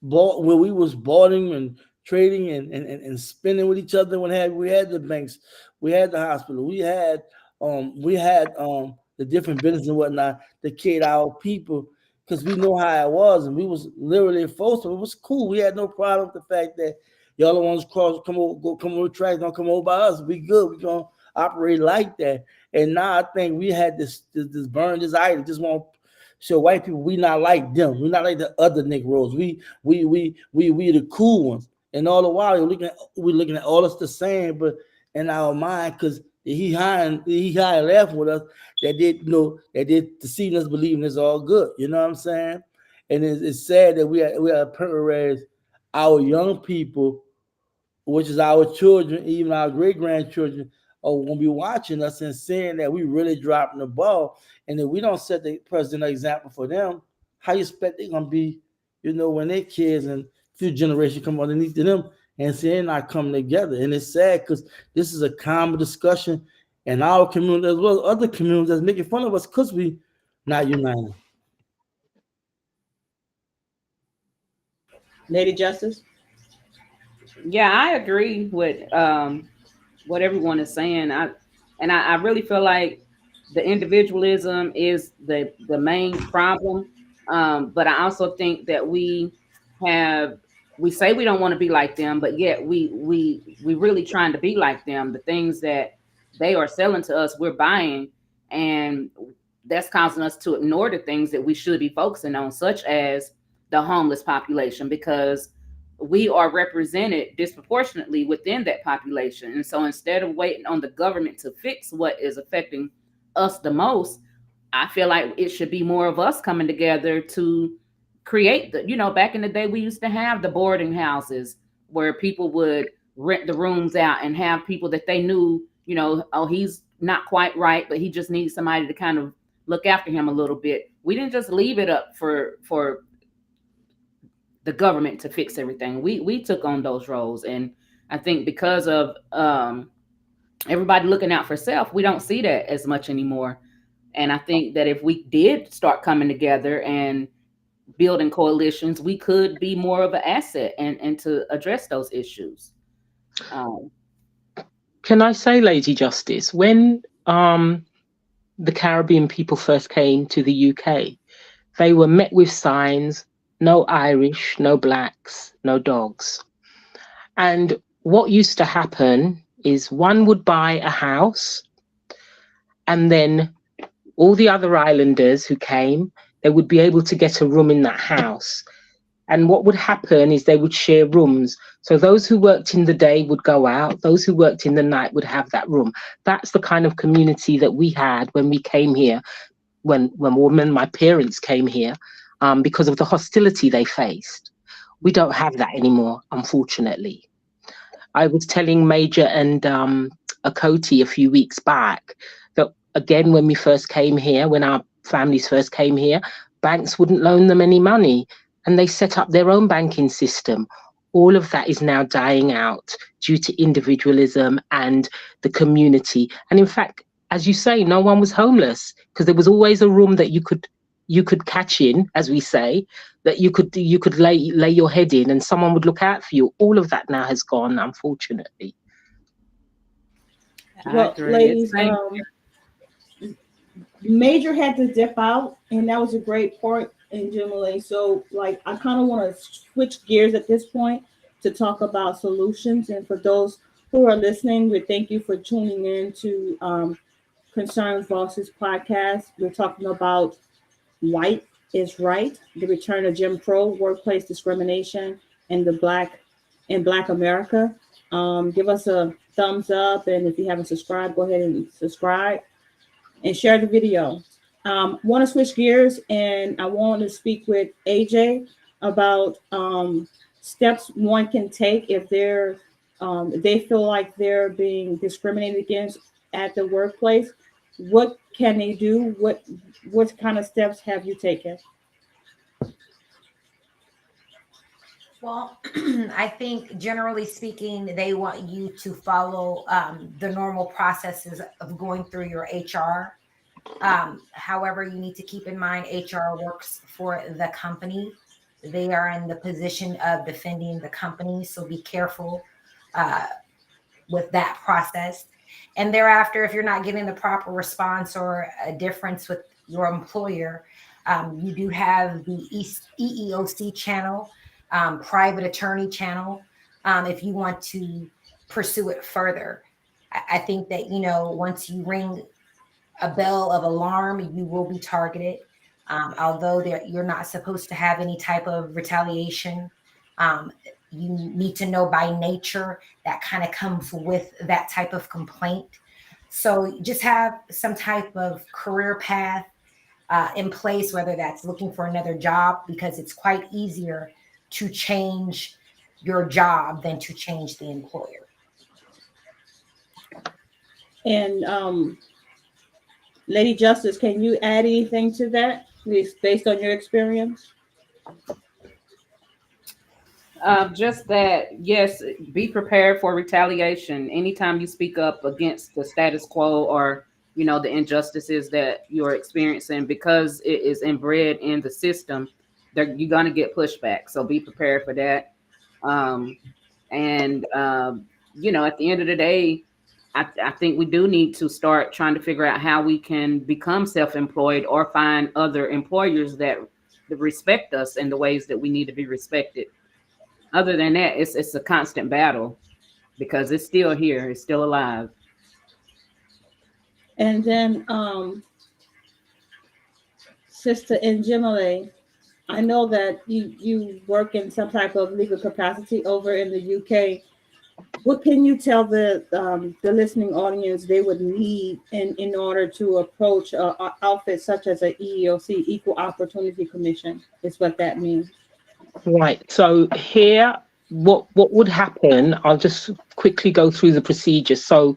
boarding and trading and spending with each other. We had the banks, we had the hospital, we had the different businesses and whatnot that cater our people. because we know how it was, and we was literally forced to. It was cool. We had no problem with the fact that y'all the ones cross, come over the track, don't come over by us. We good. We gonna operate like that. And now I think we had this burn desire, just want to show white people we not like them. We not like the other Negroes. We the cool ones. And all the while we're looking at all us the same, but in our mind, because he high and left with us, that did deceiving us, believing it's all good. You know what I'm saying? And it's sad that we are raise our young people, which is our children, even our great grandchildren, are going to be watching us and seeing that we really dropping the ball. And if we don't set the president example for them, how you expect they're going to be, when their kids and few generations come underneath them and see they're not coming together. And it's sad because this is a common discussion in our community as well as other communities that's making fun of us because we not united.
Lady Justice?
Yeah, I agree with what everyone is saying. I really feel like the individualism is the main problem. But I also think that we say we don't want to be like them, but yet we really trying to be like them. The things that they are selling to us, we're buying, and that's causing us to ignore the things that we should be focusing on, such as the homeless population, because we are represented disproportionately within that population. And so instead of waiting on the government to fix what is affecting us the most, I feel like it should be more of us coming together to create back in the day, we used to have the boarding houses where people would rent the rooms out and have people that they knew, oh, he's not quite right, but he just needs somebody to kind of look after him a little bit. We didn't just leave it up for the government to fix everything. We took on those roles. And I think because of everybody looking out for self, we don't see that as much anymore. And I think that if we did start coming together and building coalitions, we could be more of an asset and to address those issues.
Can I say, Lady Justice, when the Caribbean people first came to the UK, they were met with signs: no Irish, no blacks, no dogs. And what used to happen is one would buy a house, and then all the other islanders who came, they would be able to get a room in that house. And what would happen is they would share rooms. So those who worked in the day would go out, those who worked in the night would have that room. That's the kind of community that we had when we came here, when my parents came here, because of the hostility they faced. We don't have that anymore, unfortunately. I was telling Major and Akoti a few weeks back that, again, when we first came here, when our families first came here, banks wouldn't loan them any money, and they set up their own banking system. All of that is now dying out due to individualism and the community. And in fact, as you say, no one was homeless because there was always a room that you could catch in, as we say, that you could lay your head in and someone would look out for you. All of that now has gone, unfortunately.
Well, ladies, Major had to dip out, and that was a great point in Jimmy. So, I kind of want to switch gears at this point to talk about solutions. And for those who are listening, we thank you for tuning in to Concerns Voices podcast. We're talking about White is Right, the return of Jim Crow, workplace discrimination, and Black America. Give us a thumbs up, and if you haven't subscribed, go ahead and subscribe and share the video. Want to switch gears, and I want to speak with AJ about steps one can take if they feel like they're being discriminated against at the workplace. What can they do? What kind of steps have you taken?
Well, I think generally speaking, they want you to follow the normal processes of going through your HR. However, you need to keep in mind HR works for the company. They are in the position of defending the company. So be careful with that process. And thereafter, if you're not getting the proper response or a difference with your employer, You do have the EEOC channel, private attorney channel, if you want to pursue it further. I think that, once you ring a bell of alarm, you will be targeted. Although you're not supposed to have any type of retaliation. You need to know by nature that kind of comes with that type of complaint. So just have some type of career path in place, whether that's looking for another job, because it's quite easier to change your job than to change the employer.
And Lady Justice, can you add anything to that based on your experience?
Just that, yes, be prepared for retaliation. Anytime you speak up against the status quo or, the injustices that you're experiencing, because it is inbred in the system, you're going to get pushback. So be prepared for that. At the end of the day, I think we do need to start trying to figure out how we can become self-employed or find other employers that respect us in the ways that we need to be respected. Other than that, it's a constant battle because it's still here. It's still alive.
And then, Sister Njimale, I know that you work in some type of legal capacity over in the UK. What can you tell the listening audience they would need in order to approach an outfit such as an EEOC, Equal Opportunity Commission, is what that means?
Right. So here, what would happen, I'll just quickly go through the procedure. So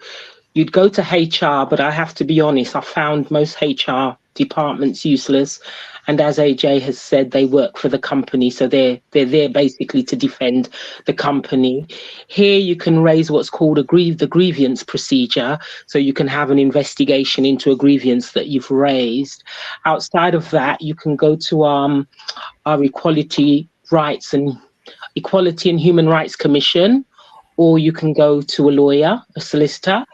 you'd go to HR, but I have to be honest, I found most HR departments useless. And as AJ has said, they work for the company. So they're there basically to defend the company. Here you can raise what's called the grievance procedure. So you can have an investigation into a grievance that you've raised. Outside of that, you can go to our Equality and Human Rights Commission, or you can go to a lawyer, a solicitor,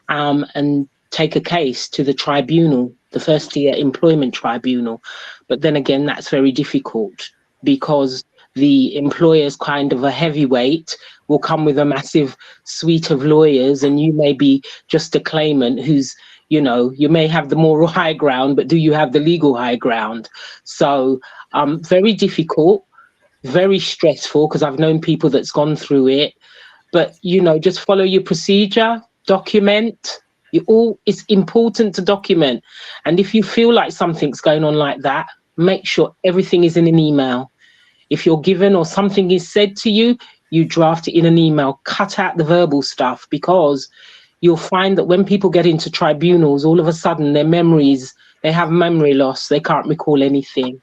and take a case to the tribunal, the first year employment tribunal. But then again, that's very difficult because the employer's kind of a heavyweight will come with a massive suite of lawyers, and you may be just a claimant who's, you may have the moral high ground, but do you have the legal high ground? So very difficult, very stressful, because I've known people that's gone through it. But, just follow your procedure, document. It's important to document. And if you feel like something's going on like that, make sure everything is in an email. If you're given or something is said to you, you draft it in an email, cut out the verbal stuff, because you'll find that when people get into tribunals, all of a sudden they have memory loss. They can't recall anything.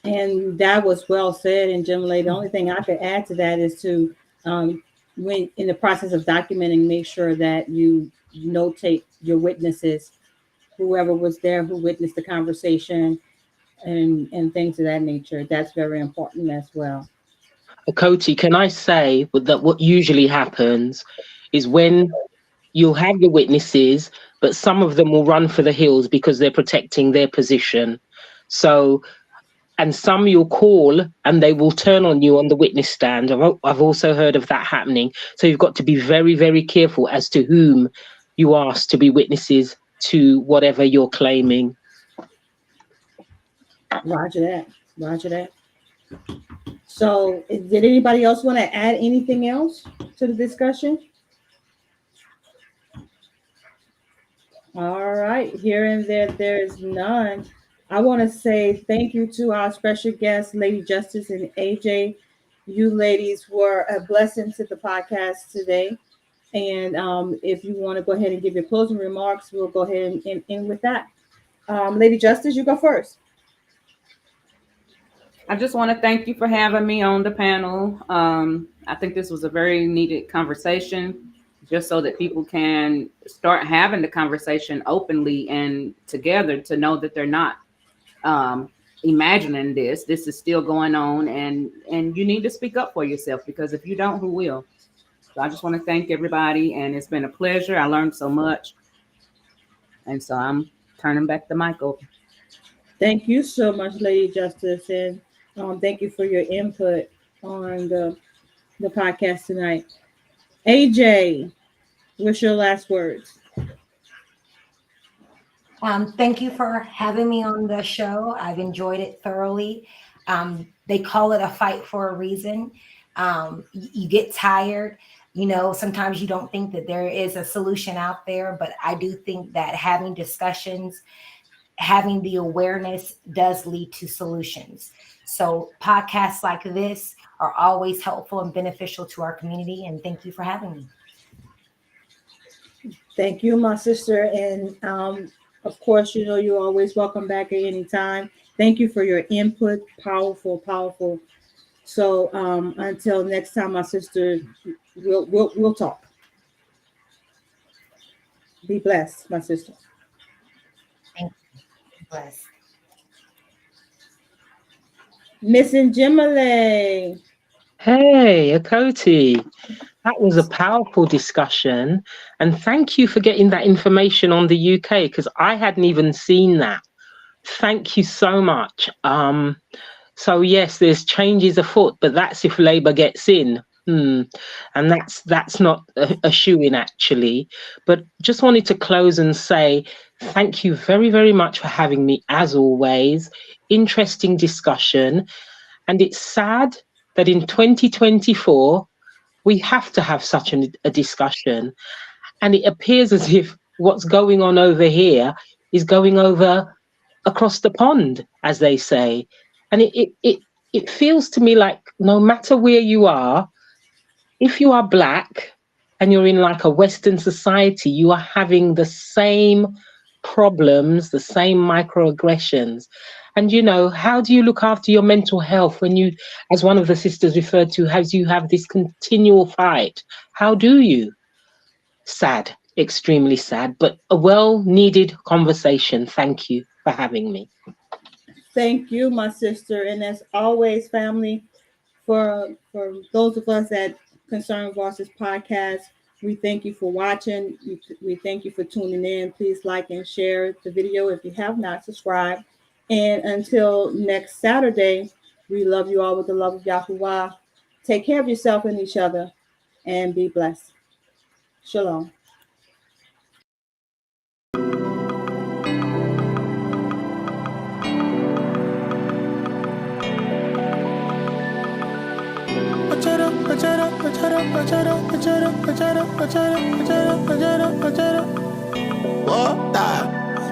And that was well said. And Jimmy, the only thing I could add to that is to, when in the process of documenting, make sure that you notate your witnesses, whoever was there, who witnessed the conversation, and things of that nature. That's very important as well.
Koti, can I say that what usually happens is when you'll have the witnesses, but some of them will run for the hills because they're protecting their position. So, and some you'll call and they will turn on you on the witness stand. I've also heard of that happening. So you've got to be very, very careful as to whom you ask to be witnesses to whatever you're claiming.
Roger that. Roger that. So did anybody else want to add anything else to the discussion? All right. Here and there's none. I want to say thank you to our special guests, Lady Justice and AJ. You ladies were a blessing to the podcast today. And if you want to go ahead and give your closing remarks, we'll go ahead and end with that. Lady Justice, you go first.
I just want to thank you for having me on the panel. I think this was a very needed conversation, just so that people can start having the conversation openly and together, to know that they're not imagining this. This is still going on, and you need to speak up for yourself, because if you don't, who will? So I just want to thank everybody, and it's been a pleasure. I learned so much, and so I'm turning back the mic over.
Thank you so much, Lady Justice, and thank you for your input on the podcast tonight. AJ, what's your last words?
Thank you for having me on the show. I've enjoyed it thoroughly. They call it a fight for a reason. You get tired. Sometimes you don't think that there is a solution out there, but I do think that having discussions, having the awareness does lead to solutions. So podcasts like this are always helpful and beneficial to our community. And thank you for having me.
Thank you, my sister. And of course, you're always welcome back at any time. Thank you for your input. Powerful, powerful. So until next time, my sister, we'll talk. Be blessed, my sister.
Thank you. Bless.
Miss Njimale.
Hey, Akoti. That was a powerful discussion. And thank you for getting that information on the UK, because I hadn't even seen that. Thank you so much. So yes, there's changes afoot, but that's if Labour gets in. And that's not a shoo-in, actually. But just wanted to close and say thank you very, very much for having me, as always. Interesting discussion. And it's sad that in 2024, we have to have such a discussion. And it appears as if what's going on over here is going over across the pond, as they say. And it feels to me like no matter where you are, if you are Black and you're in like a Western society, you are having the same problems, the same microaggressions. And how do you look after your mental health when you, as one of the sisters referred to, as you have this continual fight? How do you? Sad, extremely sad, but a well-needed conversation. Thank you for having me.
Thank you, my sister. And as always, family, for those of us at Concerned Voices Podcast, we thank you for watching. We thank you for tuning in. Please like and share the video if you have not subscribed. And until next Saturday, we love you all with the love of Yahuwah. Take care of yourself and each other, and be blessed. Shalom.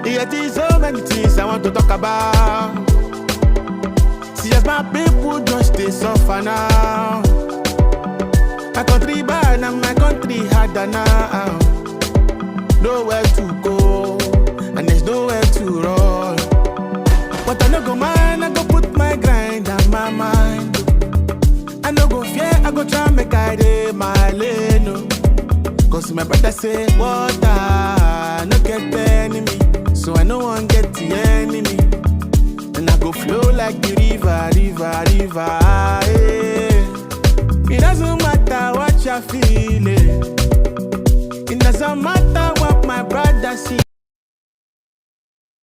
Yet is so many things I want to talk about. See as my people just they suffer now. My country bad and my country harder now. Nowhere to go and there's nowhere to run. But I no go mind, I go put my grind on my mind. I no go fear, I go try make I dey my lane. No. Cause my brother say water no get enemy. So I no one get the enemy. And I go flow like the river. It doesn't matter what you're feeling. It doesn't matter